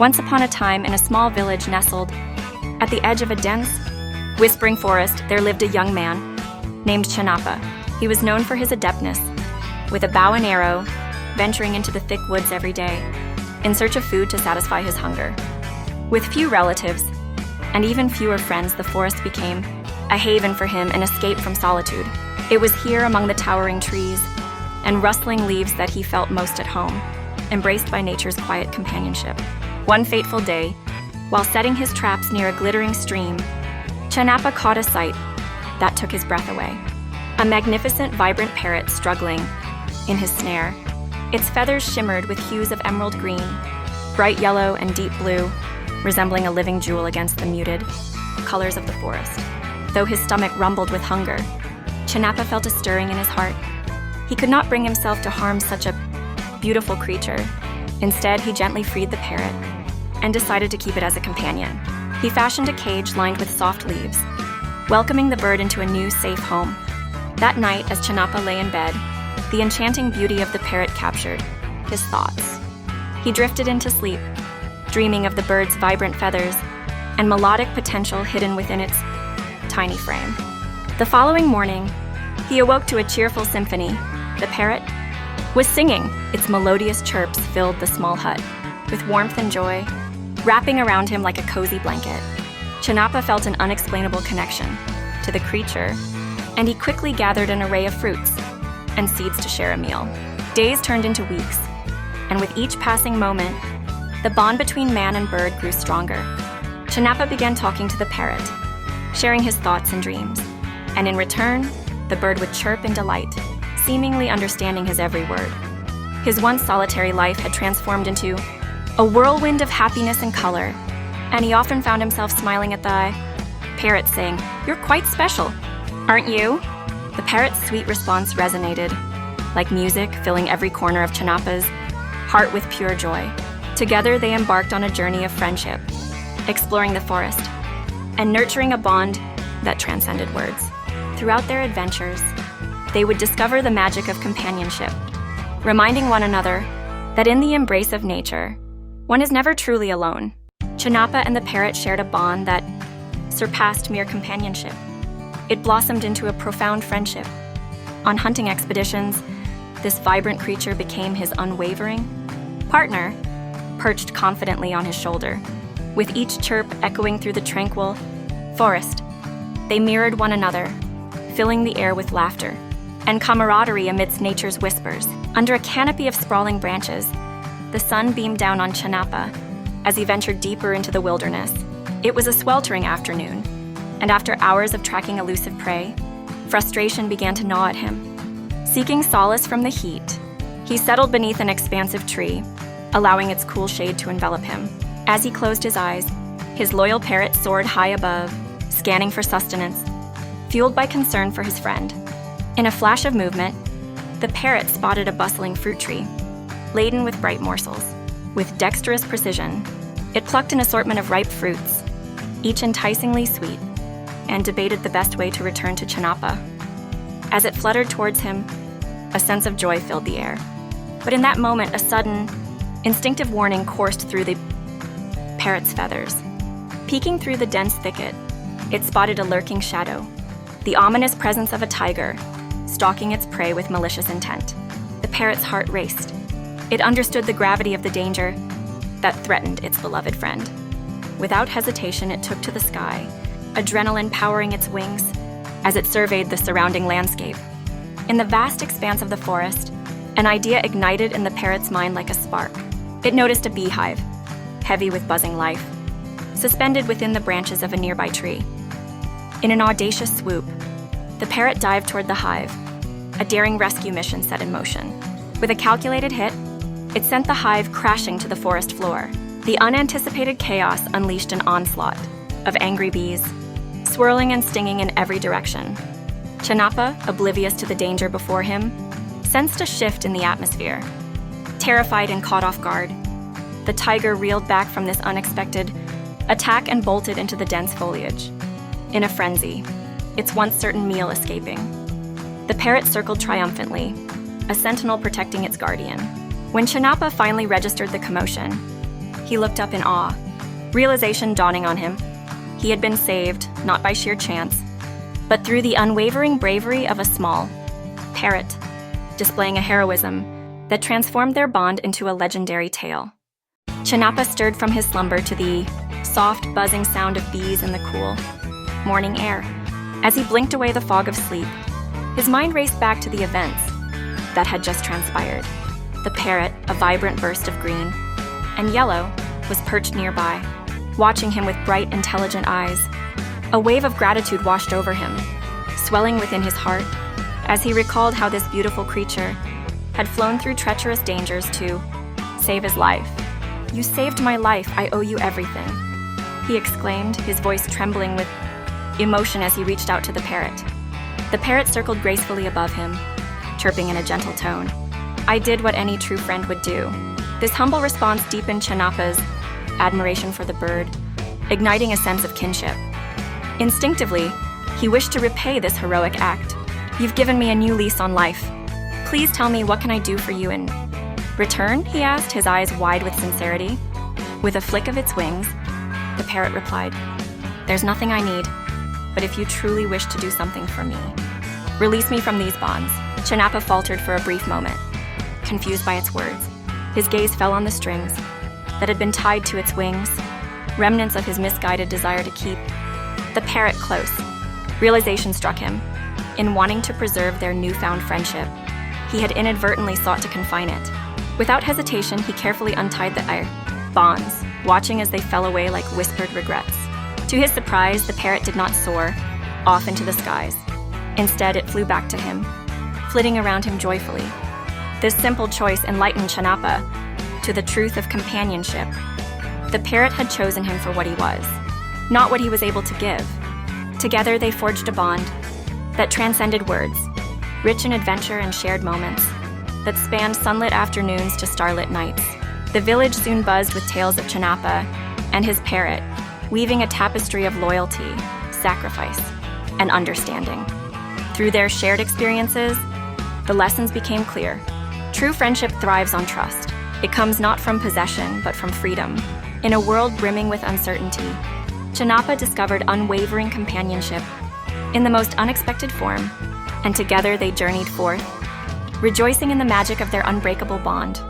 Once upon a time, in a small village nestled at the edge of a dense, whispering forest, there lived a young man named Chennappa. He was known for his adeptness, with a bow and arrow, venturing into the thick woods every day, in search of food to satisfy his hunger. With few relatives, and even fewer friends, the forest became a haven for him, an escape from solitude. It was here among the towering trees and rustling leaves that he felt most at home, embraced by nature's quiet companionship. One fateful day, while setting his traps near a glittering stream, Chennappa caught a sight that took his breath away. A magnificent, vibrant parrot struggling in his snare. Its feathers shimmered with hues of emerald green, bright yellow and deep blue, resembling a living jewel against the muted colors of the forest. Though his stomach rumbled with hunger, Chennappa felt a stirring in his heart. He could not bring himself to harm such a beautiful creature. Instead, he gently freed the parrot and decided to keep it as a companion. He fashioned a cage lined with soft leaves, welcoming the bird into a new, safe home. That night, as Chennappa lay in bed, the enchanting beauty of the parrot captured his thoughts. He drifted into sleep, dreaming of the bird's vibrant feathers and melodic potential hidden within its tiny frame. The following morning, he awoke to a cheerful symphony. The parrot was singing. Its melodious chirps filled the small hut with warmth and joy, wrapping around him like a cozy blanket. Chennappa felt an unexplainable connection to the creature, and he quickly gathered an array of fruits and seeds to share a meal. Days turned into weeks, and with each passing moment, the bond between man and bird grew stronger. Chennappa began talking to the parrot, sharing his thoughts and dreams, and in return, the bird would chirp in delight, seemingly understanding his every word. His once solitary life had transformed into a whirlwind of happiness and color, and he often found himself smiling at the parrot, saying, "You're quite special, aren't you?" The parrot's sweet response resonated like music, filling every corner of Chennappa's heart with pure joy. Together, they embarked on a journey of friendship, exploring the forest and nurturing a bond that transcended words. Throughout their adventures, they would discover the magic of companionship, reminding one another that in the embrace of nature, one is never truly alone. Chennappa and the parrot shared a bond that surpassed mere companionship. It blossomed into a profound friendship. On hunting expeditions, this vibrant creature became his unwavering partner, perched confidently on his shoulder. With each chirp echoing through the tranquil forest, they mirrored one another, filling the air with laughter and camaraderie amidst nature's whispers. Under a canopy of sprawling branches, the sun beamed down on Chennappa as he ventured deeper into the wilderness. It was a sweltering afternoon, and after hours of tracking elusive prey, frustration began to gnaw at him. Seeking solace from the heat, he settled beneath an expansive tree, allowing its cool shade to envelop him. As he closed his eyes, his loyal parrot soared high above, scanning for sustenance, fueled by concern for his friend. In a flash of movement, the parrot spotted a bustling fruit tree, laden with bright morsels. With dexterous precision, it plucked an assortment of ripe fruits, each enticingly sweet, and debated the best way to return to Chennappa. As it fluttered towards him, a sense of joy filled the air. But in that moment, a sudden, instinctive warning coursed through the parrot's feathers. Peeking through the dense thicket, it spotted a lurking shadow, the ominous presence of a tiger, stalking its prey with malicious intent. The parrot's heart raced. It understood the gravity of the danger that threatened its beloved friend. Without hesitation, it took to the sky, adrenaline powering its wings as it surveyed the surrounding landscape. In the vast expanse of the forest, an idea ignited in the parrot's mind like a spark. It noticed a beehive, heavy with buzzing life, suspended within the branches of a nearby tree. In an audacious swoop, the parrot dived toward the hive, a daring rescue mission set in motion. With a calculated hit, it sent the hive crashing to the forest floor. The unanticipated chaos unleashed an onslaught of angry bees, swirling and stinging in every direction. Chennappa, oblivious to the danger before him, sensed a shift in the atmosphere. Terrified and caught off guard, the tiger reeled back from this unexpected attack and bolted into the dense foliage. In a frenzy, its once certain meal escaping. The parrot circled triumphantly, a sentinel protecting its guardian. When Chennappa finally registered the commotion, He looked up in awe, realization dawning on him. He had been saved, not by sheer chance, but through the unwavering bravery of a small parrot, displaying a heroism that transformed their bond into a legendary tale. Chennappa stirred from his slumber to the soft, buzzing sound of bees in the cool morning air. As he blinked away the fog of sleep, his mind raced back to the events that had just transpired. The parrot, a vibrant burst of green and yellow, was perched nearby, watching him with bright, intelligent eyes. A wave of gratitude washed over him, swelling within his heart as he recalled how this beautiful creature had flown through treacherous dangers to save his life. "You saved my life, I owe you everything," he exclaimed, his voice trembling with emotion as he reached out to the parrot. The parrot circled gracefully above him, chirping in a gentle tone. "I did what any true friend would do." This humble response deepened Chennappa's admiration for the bird, igniting a sense of kinship. Instinctively, he wished to repay this heroic act. "You've given me a new lease on life. Please tell me, what can I do for you in return?" he asked, his eyes wide with sincerity. With a flick of its wings, the parrot replied, "There's nothing I need, but if you truly wish to do something for me, release me from these bonds." Chennappa faltered for a brief moment, confused by its words. His gaze fell on the strings that had been tied to its wings, remnants of his misguided desire to keep the parrot close. Realization struck him. In wanting to preserve their newfound friendship, he had inadvertently sought to confine it. Without hesitation, he carefully untied the bonds, watching as they fell away like whispered regrets. To his surprise, the parrot did not soar off into the skies. Instead, it flew back to him, flitting around him joyfully. This simple choice enlightened Chennappa to the truth of companionship. The parrot had chosen him for what he was, not what he was able to give. Together, they forged a bond that transcended words, rich in adventure and shared moments that spanned sunlit afternoons to starlit nights. The village soon buzzed with tales of Chennappa and his parrot, weaving a tapestry of loyalty, sacrifice, and understanding. Through their shared experiences, the lessons became clear. True friendship thrives on trust. It comes not from possession, but from freedom. In a world brimming with uncertainty, Chennappa discovered unwavering companionship in the most unexpected form, and together they journeyed forth, rejoicing in the magic of their unbreakable bond.